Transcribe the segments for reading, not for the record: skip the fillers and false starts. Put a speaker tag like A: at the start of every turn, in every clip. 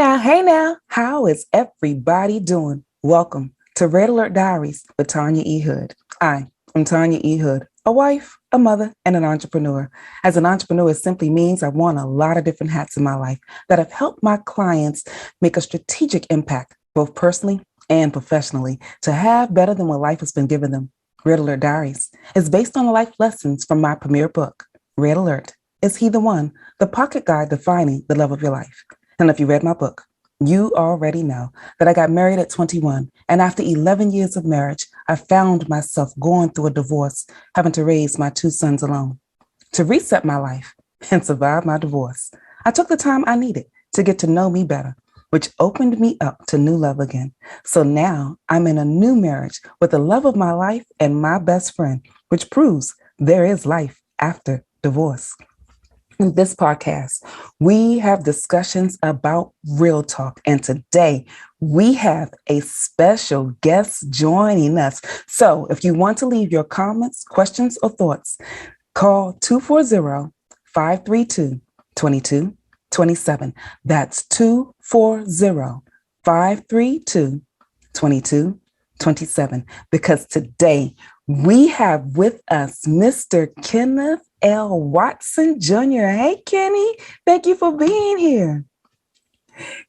A: Hey now, how is everybody doing? Welcome to Red Alert Diaries with Tanya E. Hood. I am Tanya E. Hood, a wife, a mother, and an entrepreneur. As an entrepreneur, it simply means I've worn a lot of different hats in my life that have helped my clients make a strategic impact, both personally and professionally, to have better than what life has been giving them. Red Alert Diaries is based on the life lessons from my premier book, Red Alert. Is He the One? The pocket guide defining the love of your life. And if you read my book, you already know that I got married at 21. And after 11 years of marriage, I found myself going through a divorce, having to raise my two sons alone. To reset my life and survive my divorce, I took the time I needed to get to know me better, which opened me up to new love again. So now I'm in a new marriage with the love of my life and my best friend, which proves there is life after divorce. In this podcast, we have discussions about real talk. And today we have a special guest joining us. So if you want to leave your comments, questions, or thoughts, call 240-532-2227. That's 240-532-2227. Because today we have with us Mr. Kenneth L. Watson Jr. Hey, Kenny, thank you for being here.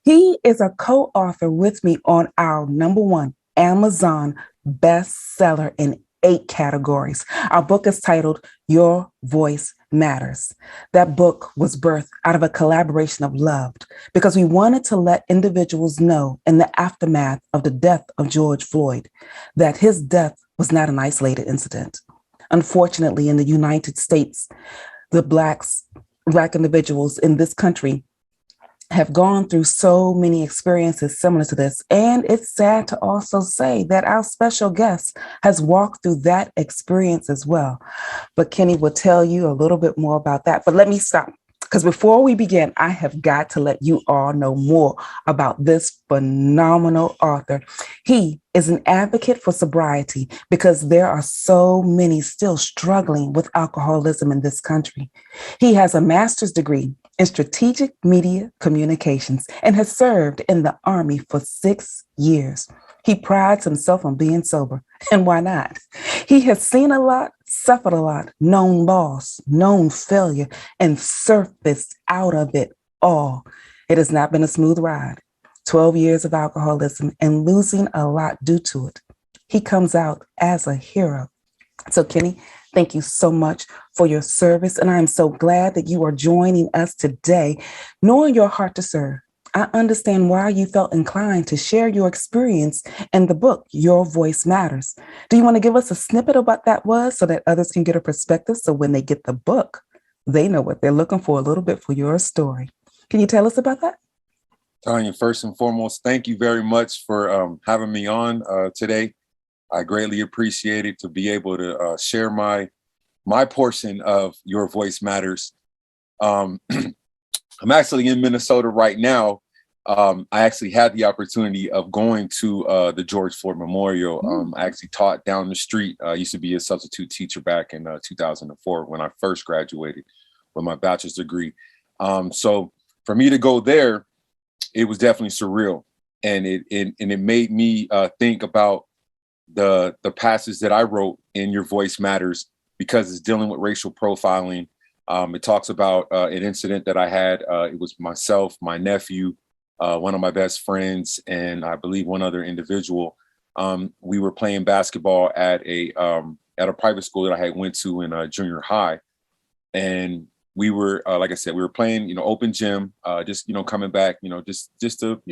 A: He is a co-author with me on our #1 Amazon bestseller in 8 categories. Our book is titled Your Voice Matters. That book was birthed out of a collaboration of love because we wanted to let individuals know in the aftermath of the death of George Floyd that his death was not an isolated incident. Unfortunately, in the United States, the Black individuals in this country have gone through so many experiences similar to this. And it's sad to also say that our special guest has walked through that experience as well. But Kenny will tell you a little bit more about that. But let me stop, because before we begin, I have got to let you all know more about this phenomenal author. He is an advocate for sobriety because there are so many still struggling with alcoholism in this country. He has a master's degree in strategic media communications and has served in the Army for 6 years. He prides himself on being sober, and why not? He has seen a lot, suffered a lot, known loss, known failure, and surfaced out of it all. It has not been a smooth ride. 12 years of alcoholism and losing a lot due to it. He comes out as a hero. So, Kenny, thank you so much for your service. And I am so glad that you are joining us today, knowing your heart to serve. I understand why you felt inclined to share your experience in the book, Your Voice Matters. Do you want to give us a snippet of what that was so that others can get a perspective? So when they get the book, they know what they're looking for a little bit for your story. Can you tell us about that?
B: Tanya, first and foremost, thank you very much for having me on today. I greatly appreciate it to be able to share my portion of Your Voice Matters. I'm actually in Minnesota right now. I actually had the opportunity of going to the George Floyd Memorial. I actually taught down the street. I used to be a substitute teacher back in 2004 when I first graduated with my bachelor's degree. So for me to go there, it was definitely surreal, and it made me think about the passage that I wrote in Your Voice Matters, because it's dealing with racial profiling. It talks about an incident that I had. It was myself, my nephew, one of my best friends, and I believe one other individual. We were playing basketball at a private school that I had went to in junior high, and we were, like I said, we were playing, open gym, just, coming back, just to,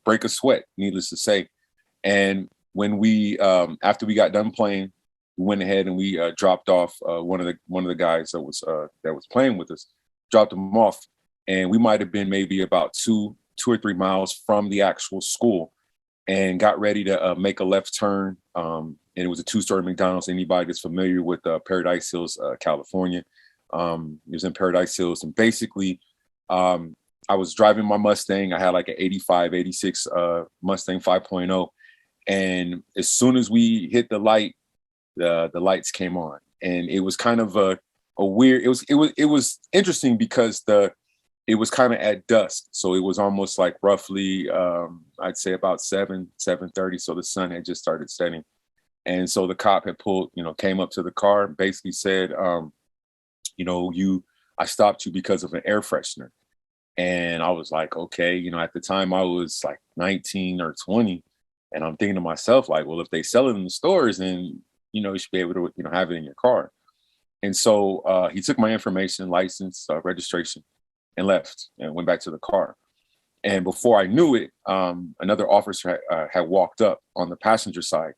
B: break a sweat, needless to say. And when we, after we got done playing, we went ahead and we dropped off one of the guys that was playing with us, dropped him off, and we might have been maybe about two or 3 miles from the actual school, and got ready to make a left turn. And it was a 2-story McDonald's. Anybody that's familiar with Paradise Hills, California. It was in Paradise Hills, and basically I was driving my Mustang. I had like an 85, 86 Mustang 5.0. And as soon as we hit the light, the lights came on, and it was kind of a weird, it was interesting because the it was kind of at dusk. So it was almost like roughly, I'd say about 7:30. So the sun had just started setting. And so the cop had pulled, came up to the car and basically said, I stopped you because of an air freshener. And I was like, okay, at the time I was like 19 or 20. And I'm thinking to myself, like, well, if they sell it in the stores, then, you should be able to, have it in your car. And so he took my information, license, registration, and left and went back to the car. And before I knew it, another officer had walked up on the passenger side.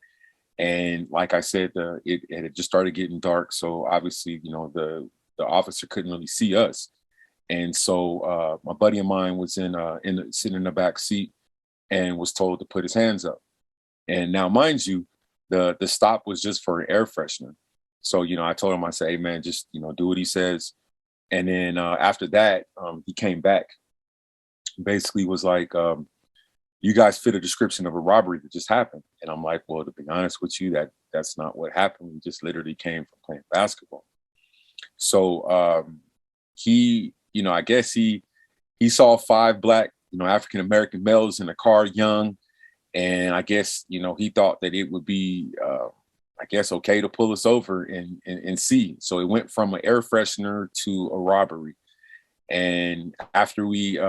B: And like I said, it had just started getting dark. So obviously, the officer couldn't really see us. And so my buddy of mine was sitting in the back seat and was told to put his hands up. And now, mind you, the stop was just for an air freshener. So, I told him, I said, hey, man, just, do what he says. And then after that, he came back, basically was like, you guys fit a description of a robbery that just happened. And I'm like, well, to be honest with you, that's not what happened. We just literally came from playing basketball. So he, I guess he saw 5 black, African-American males in a car, young. And I guess, he thought that it would be, I guess, okay to pull us over and see. So it went from an air freshener to a robbery. And after we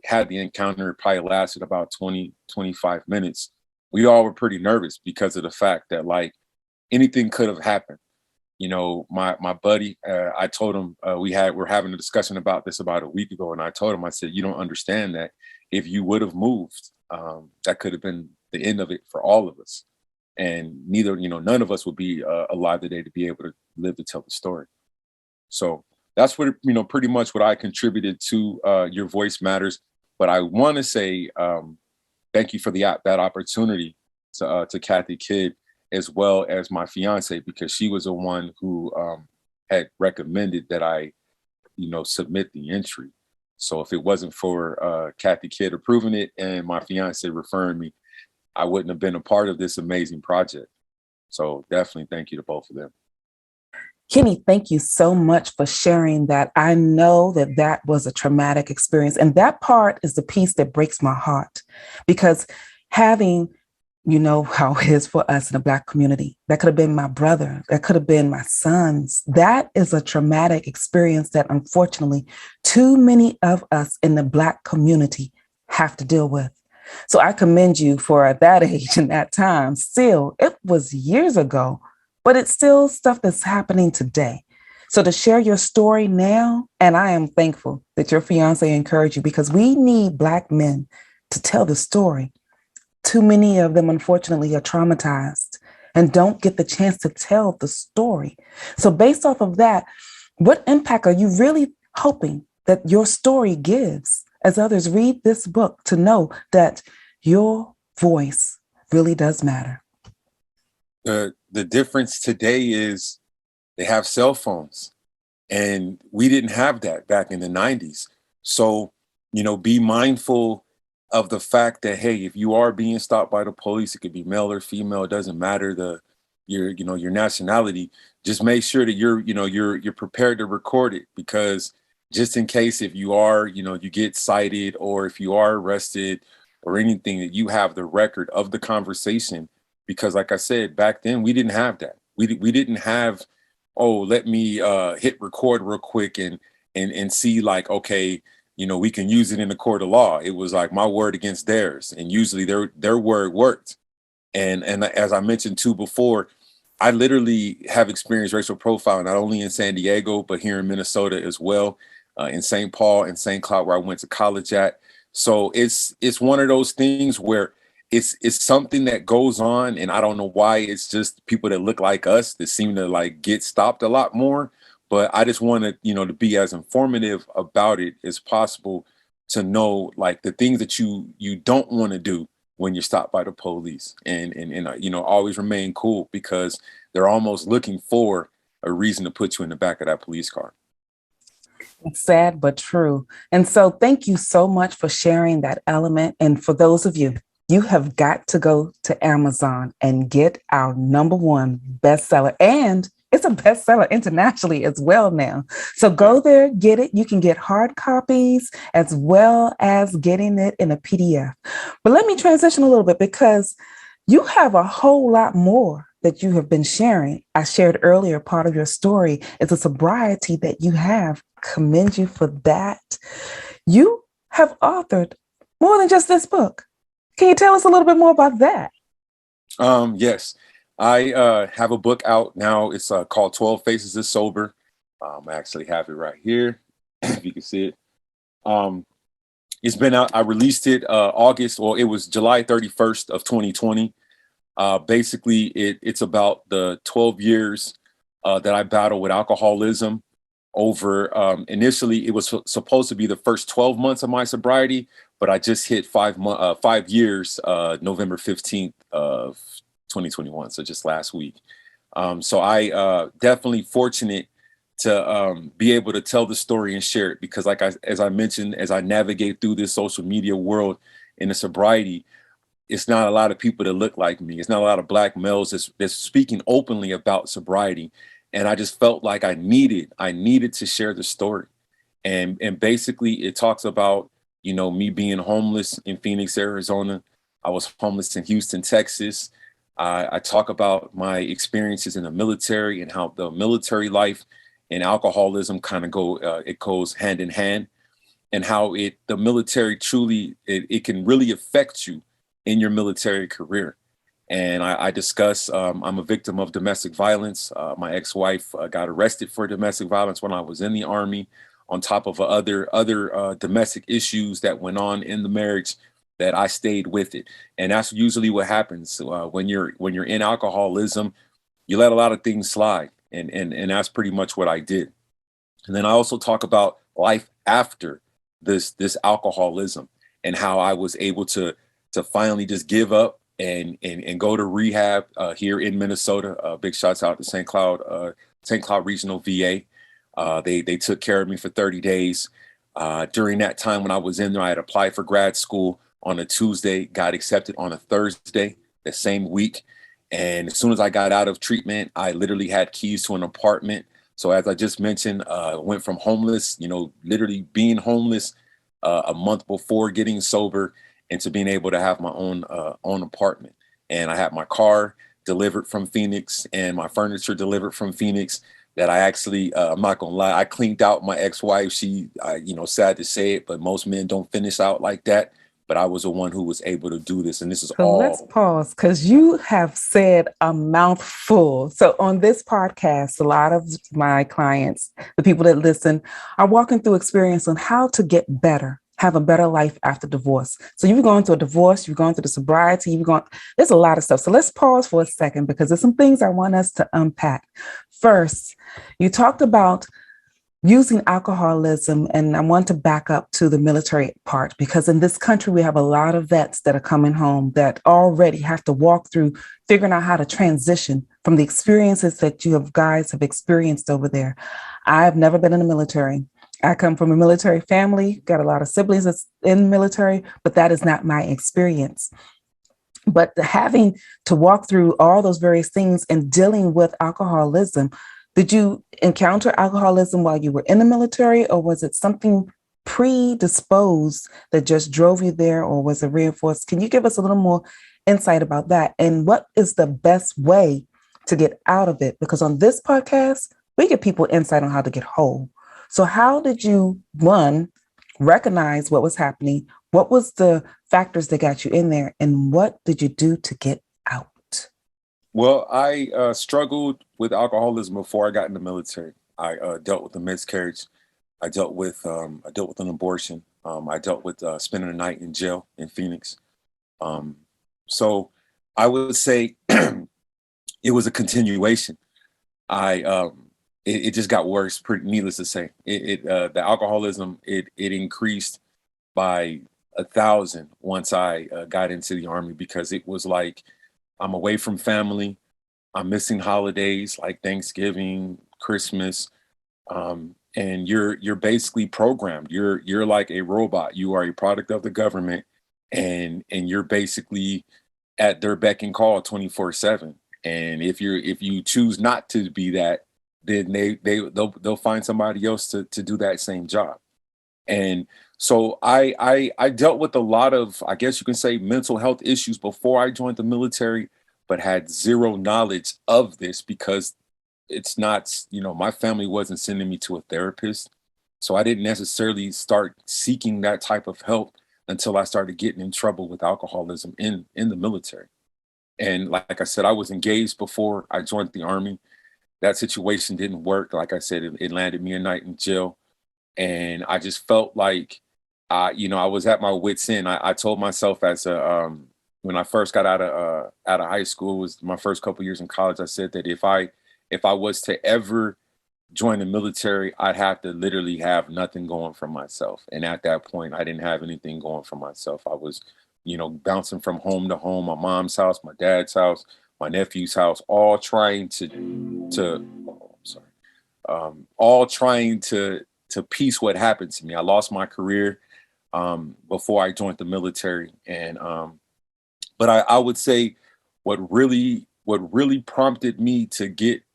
B: had the encounter, it probably lasted about 20, 25 minutes. We all were pretty nervous because of the fact that, like, anything could have happened. My buddy, I told him we're having a discussion about this about a week ago. And I told him, I said, you don't understand that if you would have moved, that could have been the end of it for all of us. And none of us would be alive today to be able to live to tell the story. So that's what, pretty much what I contributed to Your Voice Matters. But I want to say thank you for that opportunity to Kathy Kidd, as well as my fiance, because she was the one who had recommended that I, submit the entry. So if it wasn't for Kathy Kidd approving it and my fiance referring me, I wouldn't have been a part of this amazing project. So definitely thank you to both of them.
A: Kenny, thank you so much for sharing that. I know that was a traumatic experience. And that part is the piece that breaks my heart, because having, how it is for us in the Black community, that could have been my brother, that could have been my sons. That is a traumatic experience that unfortunately too many of us in the Black community have to deal with. So I commend you for at that age and that time. Still, it was years ago, but it's still stuff that's happening today. So to share your story now, and I am thankful that your fiance encouraged you, because we need Black men to tell the story. Too many of them, unfortunately, are traumatized and don't get the chance to tell the story. So based off of that, what impact are you really hoping that your story gives as others read this book to know that your voice really does matter?
B: The difference today is they have cell phones, and we didn't have that back in the 90s. So, be mindful of the fact that, hey, if you are being stopped by the police, it could be male or female, it doesn't matter your nationality. Just make sure that you're prepared to record it, because just in case if you are, you get cited, or if you are arrested or anything, that you have the record of the conversation. Because like I said, back then we didn't have that. We didn't have, oh, let me hit record real quick and see, like, okay, we can use it in the court of law. It was like my word against theirs, and usually their word worked. And as I mentioned too before, I literally have experienced racial profiling not only in San Diego but here in Minnesota as well, in St. Paul and St. Cloud, where I went to college at. So it's one of those things where it's something that goes on, and I don't know why. It's just people that look like us that seem to like get stopped a lot more. But I just wanted, to be as informative about it as possible, to know like the things that you don't want to do when you're stopped by the police, and always remain cool, because they're almost looking for a reason to put you in the back of that police car.
A: It's sad but true. And so thank you so much for sharing that element. And for those of you, you have got to go to Amazon and get our #1 bestseller. And It's a bestseller internationally as well now. So
B: Okay.
A: go there, get it. You can get hard copies as well as getting it in a PDF. But let me transition a little bit because you have a whole lot more that you have been sharing. I shared earlier part of your story is a sobriety that you have. Commend you for that. You have authored more than just this book. Can you tell us a little bit more about that?
B: Yes, I have a book out now. It's called 12 Faces of Sober. I actually have it right here, if you can see it. Um, it's been out. I released it August, well, it was July 31st of 2020. Basically, it's about the 12 years that I battled with alcoholism. Over initially, it was supposed to be the first 12 months of my sobriety, but I just hit 5 years, November 15th of 2021, so just last week. So I definitely fortunate to be able to tell the story and share it because, as I mentioned, as I navigate through this social media world in the sobriety, it's not a lot of people that look like me. It's not a lot of Black males that's speaking openly about sobriety. And I just felt like I needed to share the story. And basically it talks about, me being homeless in Phoenix, Arizona. I was homeless in Houston, Texas. I talk about my experiences in the military and how the military life and alcoholism kind of it goes hand in hand, and how the military truly, it can really affect you in your military career. And I discuss, I'm a victim of domestic violence. My ex-wife got arrested for domestic violence when I was in the Army, on top of other domestic issues that went on in the marriage, that I stayed with it. And that's usually what happens when you're in alcoholism. You let a lot of things slide, and that's pretty much what I did. And then I also talk about life after this alcoholism, and how I was able to finally just give up and go to rehab here in Minnesota. Big shouts out to St. Cloud Regional VA. They took care of me for 30 days. During that time when I was in there, I had applied for grad school on a Tuesday, got accepted on a Thursday the same week. And as soon as I got out of treatment, I literally had keys to an apartment. So as I just mentioned, went from homeless, literally being homeless a month before getting sober, into being able to have my own apartment. And I had my car delivered from Phoenix and my furniture delivered from Phoenix. That I actually, I'm not gonna lie, I cleaned out my ex-wife. Sad to say it, but most men don't finish out like that. But I was the one who was able to do this, and this is
A: So let's
B: all.
A: pause because you have said a mouthful. So, on this podcast, a lot of my clients, the people that listen, are walking through experience on how to get better, have a better life after divorce. So, you've gone through a divorce, you've gone through the sobriety, there's a lot of stuff. So, let's pause for a second because there's some things I want us to unpack. First, you talked about using alcoholism, and I want to back up to the military part because in this country we have a lot of vets that are coming home that already have to walk through figuring out how to transition from the experiences that guys have experienced over there. I've never been in the military. I come from a military family, got a lot of siblings that's in the military, but that is not my experience. But having to walk through all those various things and dealing with alcoholism, did you encounter alcoholism while you were in the military, or was it something predisposed that just drove you there, or was it reinforced? Can you give us a little more insight about that? And what is the best way to get out of it? Because on this podcast, we give people insight on how to get whole. So, how did you, one, recognize what was happening? What was the factors that got you in there? And what did you do to get out?
B: Well, I struggled with alcoholism before I got in the military. I dealt with a miscarriage. I dealt with an abortion. I dealt with spending a night in jail in Phoenix. Um, so I would say it was a continuation. I it just got worse. Pretty needless to say, the alcoholism, it increased by 1,000 once I got into the Army, because it was like I'm away from family. I'm missing holidays like Thanksgiving, Christmas, and you're basically programmed. You're like a robot. You are a product of the government, and you're basically at their beck and call 24/7. And if you choose not to be that, then they'll find somebody else to do that same job. And so I dealt with a lot of, I guess you can say, mental health issues before I joined the military, but had zero knowledge of this because it's not, my family wasn't sending me to a therapist. So I didn't necessarily start seeking that type of help until I started getting in trouble with alcoholism in the military. And like I said, I was engaged before I joined the army. That situation didn't work. Like I said, it landed me a night in jail. And I just felt like, I was at my wit's end. I told myself when I first got out of high school, was my first couple years in college. I said that if I was to ever join the military, I'd have to literally have nothing going for myself. And at that point, I didn't have anything going for myself. I was, bouncing from home to home, my mom's house, my dad's house, my nephew's house, all trying oh, I'm sorry, all trying to piece what happened to me. I lost my career before I joined the military, and but I would say what really prompted me to get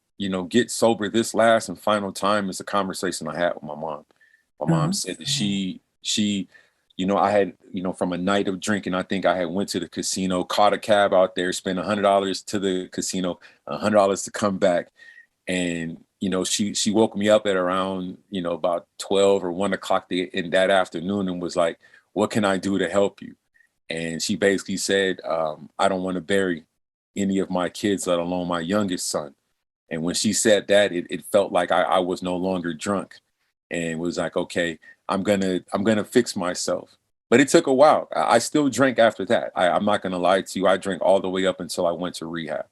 B: sober this last and final time is a conversation I had with my mom. My mom said that she I had, from a night of drinking, I think I had went to the casino, caught a cab out there, spent $100 to the casino, $100 to come back. And, she woke me up at around, about 12 or 1 o'clock in that afternoon and was like, what can I do to help you? And she basically said, I don't want to bury any of my kids, let alone my youngest son. And when she said that, it felt like I was no longer drunk, and was like, okay, I'm gonna fix myself. But it took a while. I still drank after that. I'm not gonna lie to you. I drank all the way up until I went to rehab.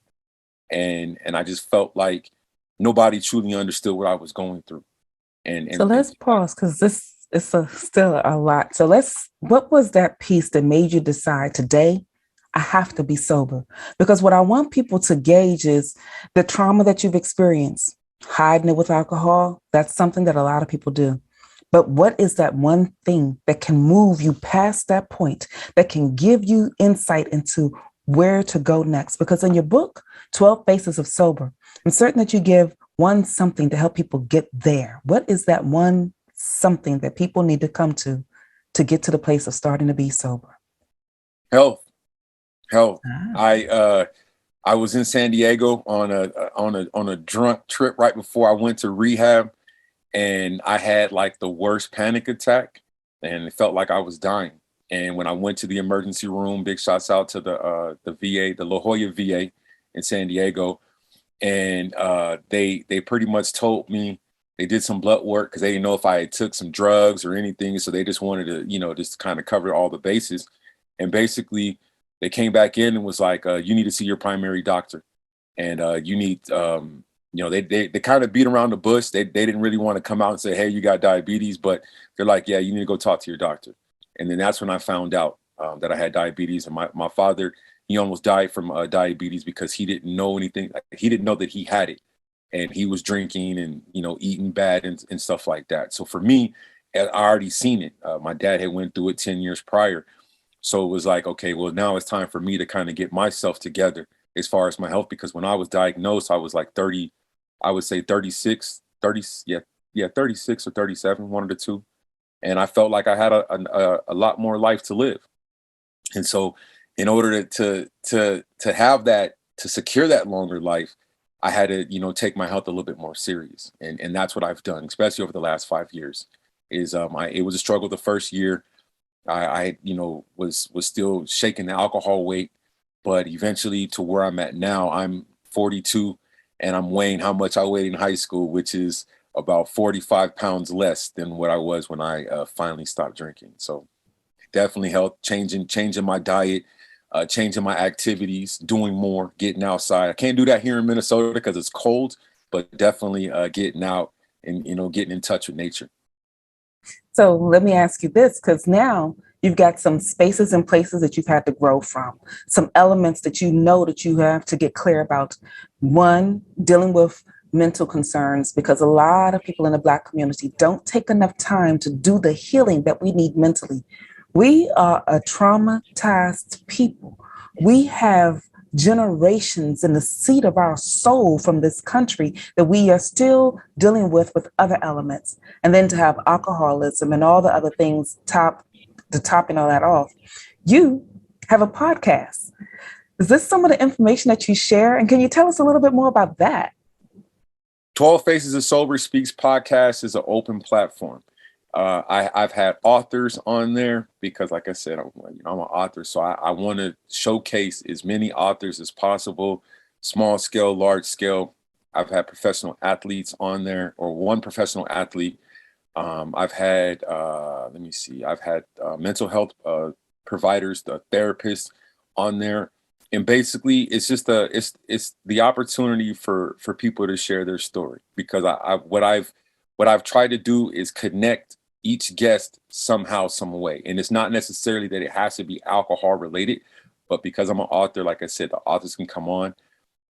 B: And I just felt like nobody truly understood what I was going through. And
A: So
B: and
A: let's pause because this is still a lot. So what was that piece that made you decide today I have to be sober? Because what I want people to gauge is the trauma that you've experienced, hiding it with alcohol. That's something that a lot of people do. But what is that one thing that can move you past that point, that can give you insight into where to go next? Because in your book, 12 Faces of Sober, I'm certain that you give one something to help people get there. What is that one something that people need to come to get to the place of starting to be sober?
B: health, health.
A: Ah.
B: I was in San Diego on a drunk trip right before I went to rehab, and I had like the worst panic attack, and it felt like I was dying. And when I went to the emergency room, big shouts out to the VA, the La Jolla VA in San Diego, and they pretty much told me they did some blood work because they didn't know if I had took some drugs or anything, so they just wanted to just kind of cover all the bases. And basically, they came back in and was like, you need to see your primary doctor, and you need they kind of beat around the bush. They didn't really want to come out and say, hey, you got diabetes, but they're like, yeah, you need to go talk to your doctor. And then that's when I found out that I had diabetes. And my father, he almost died from diabetes because he didn't know anything. He didn't know that he had it, and he was drinking and eating bad and stuff like that. So for me, I already seen it. My dad had went through it 10 years prior. So it was like, okay, well, now it's time for me to kind of get myself together as far as my health, because when I was diagnosed, I was like 30, I would say 36, 30, yeah, 36 or 37, one of the two. And I felt like I had a lot more life to live. And so in order to have that, to secure that longer life, I had to, take my health a little bit more serious. And that's what I've done, especially over the last 5 years. It was a struggle the first year. I was still shaking the alcohol weight, but eventually to where I'm at now, I'm 42 and I'm weighing how much I weighed in high school, which is about 45 pounds less than what I was when I finally stopped drinking. So definitely health, changing my diet, changing my activities, doing more, getting outside. I can't do that here in Minnesota because it's cold, but definitely getting out and getting in touch with nature.
A: So let me ask you this, because now you've got some spaces and places that you've had to grow from, some elements that you know that you have to get clear about. One, dealing with mental concerns, because a lot of people in the Black community don't take enough time to do the healing that we need mentally. We are a traumatized people. We have generations in the seat of our soul from this country that we are still dealing with other elements. And then to have alcoholism and all the other things topping all that off. You have a podcast. Is this some of the information that you share? And can you tell us a little bit more about that?
B: 12 Faces of Sober Speaks podcast is an open platform. I've had authors on there because, like I said, I'm an author, so I want to showcase as many authors as possible, small scale, large scale. I've had professional athletes on there, or one professional athlete. I've had, I've had mental health providers, the therapists on there. And basically, it's just it's the opportunity for people to share their story, because what I've tried to do is connect each guest somehow, some way. And it's not necessarily that it has to be alcohol related, but because I'm an author, like I said, the authors can come on.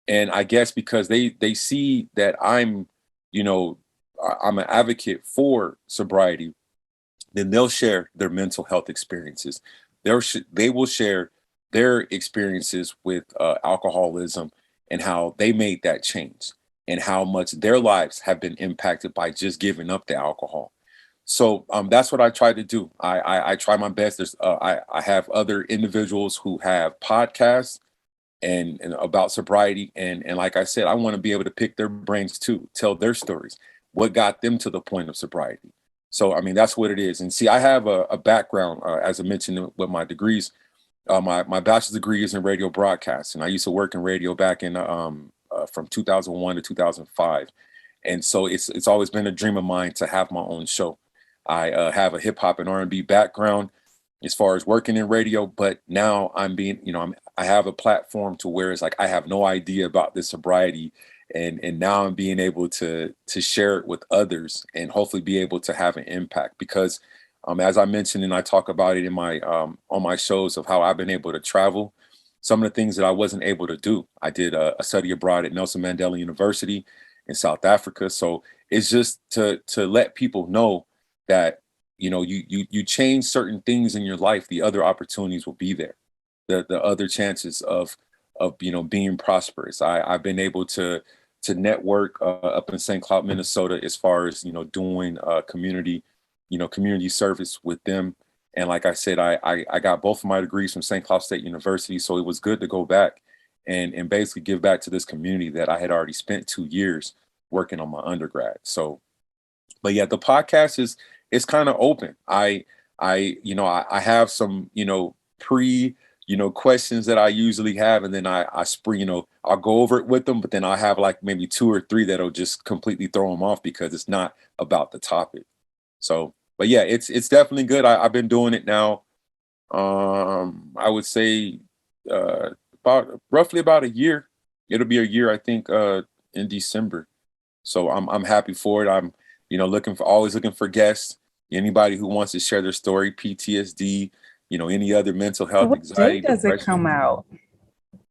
B: And I guess because they see that I'm an advocate for sobriety, then they'll share their mental health experiences. They will share their experiences with alcoholism and how they made that change and how much their lives have been impacted by just giving up the alcohol. So that's what I try to do. I try my best. I have other individuals who have podcasts and about sobriety. And like I said, I want to be able to pick their brains too, tell their stories, what got them to the point of sobriety. So, I mean, that's what it is. And see, I have a background, as I mentioned, with my degrees. My bachelor's degree is in radio broadcast, and I used to work in radio back in from 2001 to 2005. And so it's always been a dream of mine to have my own show. I have a hip hop and R&B background as far as working in radio, but now I have a platform to where it's like I have no idea about this sobriety, and now I'm being able to share it with others and hopefully be able to have an impact, because as I mentioned, and I talk about it in my on my shows of how I've been able to travel, some of the things that I wasn't able to do. I did a study abroad at Nelson Mandela University in South Africa. So it's just to let people know that you change certain things in your life, the other opportunities will be there, the other chances of being prosperous. I've been able to network up in St. Cloud, Minnesota, as far as doing community service with them. And like I said, I got both of my degrees from St. Cloud State University, so it was good to go back and basically give back to this community that I had already spent 2 years working on my undergrad. So, but yeah, the podcast is kind of open. I have some pre questions that I usually have, and then I'll go over it with them, but then I have like maybe 2 or 3 that'll just completely throw them off because it's not about the topic. So, but yeah, it's definitely good. I've been doing it now. I would say roughly about a year. It'll be a year, I think, in December. So I'm happy for it. I'm always looking for guests. Anybody who wants to share their story, PTSD, any other mental health,
A: What day
B: anxiety,
A: does it
B: depression.
A: come out?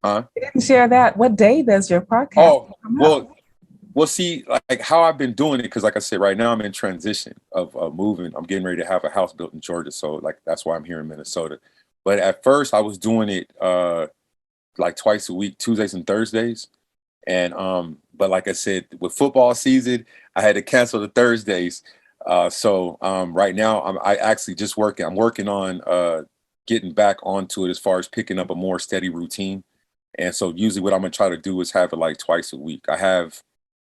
B: Huh?
A: You didn't share that. What day does your podcast
B: Oh,
A: come out?
B: well, see, like how I've been doing it, because like I said, right now I'm in transition of moving. I'm getting ready to have a house built in Georgia, so like that's why I'm here in Minnesota. But at first, I was doing it like twice a week, Tuesdays and Thursdays. And but like I said, with football season, I had to cancel the Thursdays. So right now, I actually just working. I'm working on getting back onto it as far as picking up a more steady routine. And so usually what I'm gonna try to do is have it like twice a week. I have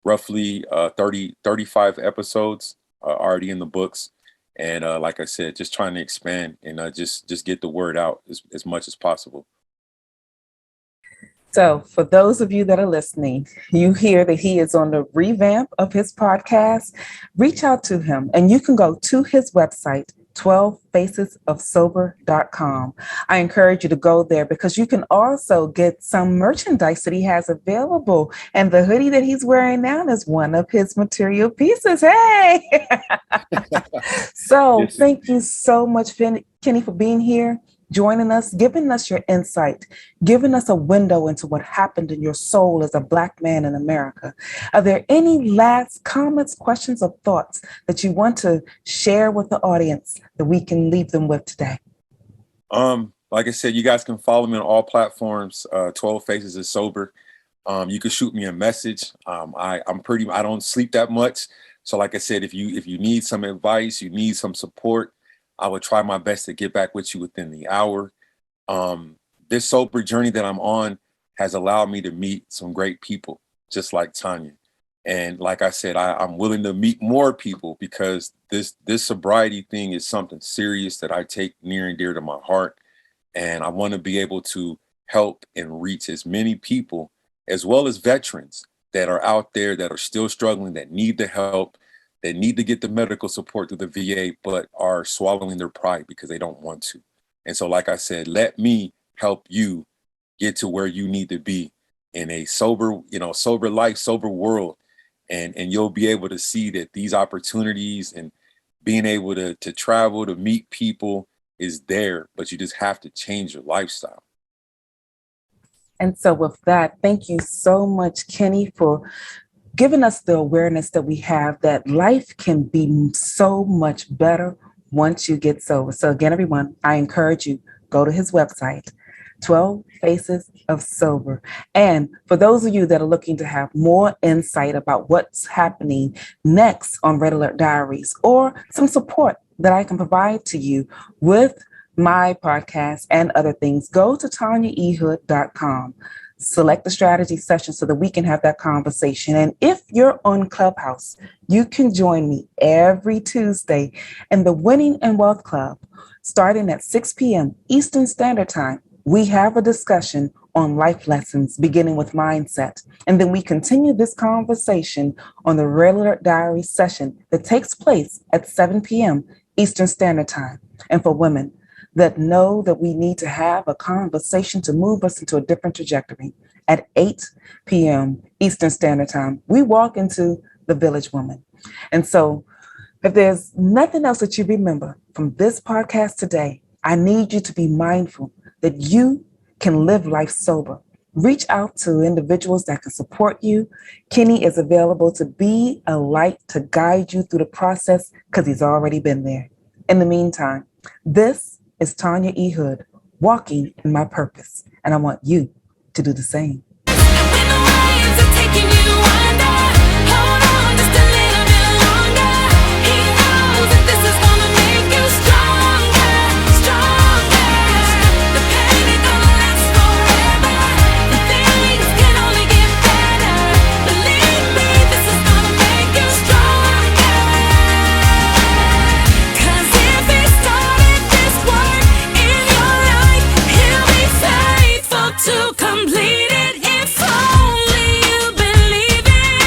B: roughly 35 episodes already in the books. And like I said, just trying to expand and just get the word out as much as possible.
A: So, for those of you that are listening, you hear that he is on the revamp of his podcast. Reach out to him, and you can go to his website, 12facesofsober.com. I encourage you to go there because you can also get some merchandise that he has available. And the hoodie that he's wearing now is one of his material pieces. Hey! So,
B: Yes.
A: thank you so much, Kenny, for being here, joining us, giving us your insight, giving us a window into what happened in your soul as a Black man in America. Are there any last comments, questions, or thoughts that you want to share with the audience that we can leave them with today?
B: Like I said, you guys can follow me on all platforms. 12 Faces is Sober. You can shoot me a message. I don't sleep that much. So like I said, if you need some advice, you need some support, I would try my best to get back with you within the hour. Um, this sober journey that I'm on has allowed me to meet some great people, just like Tanya. And like I said, I'm willing to meet more people because this sobriety thing is something serious that I take near and dear to my heart. And I want to be able to help and reach as many people, as well as veterans that are out there that are still struggling, that need the help, that need to get the medical support through the VA, but are swallowing their pride because they don't want to. And so, like I said, let me help you get to where you need to be in a sober, sober life, sober world. And you'll be able to see that these opportunities and being able to travel, to meet people is there, but you just have to change your lifestyle.
A: And so, with that, thank you so much, Kenny, for giving us the awareness that we have that life can be so much better once you get sober. So, again, everyone, I encourage you, go to his website, 12 Faces of Sober. And for those of you that are looking to have more insight about what's happening next on Red Alert Diaries or some support that I can provide to you with my podcast and other things, go to tanyaehood.com. Select the strategy session so that we can have that conversation. And if you're on Clubhouse, you can join me every Tuesday in the Winning and Wealth Club, starting at 6 p.m. Eastern Standard Time. We have a discussion on life lessons, beginning with mindset. And then we continue this conversation on the regular diary session that takes place at 7 p.m. Eastern Standard Time. And for women that know that we need to have a conversation to move us into a different trajectory, at 8 p.m. Eastern Standard Time, we walk into the Village Woman. And so if there's nothing else that you remember from this podcast today, I need you to be mindful that you can live life sober. Reach out to individuals that can support you. Kenny is available to be a light to guide you through the process because he's already been there. In the meantime, this is Tanya E. Hood, walking in my purpose, and I want you to do the same.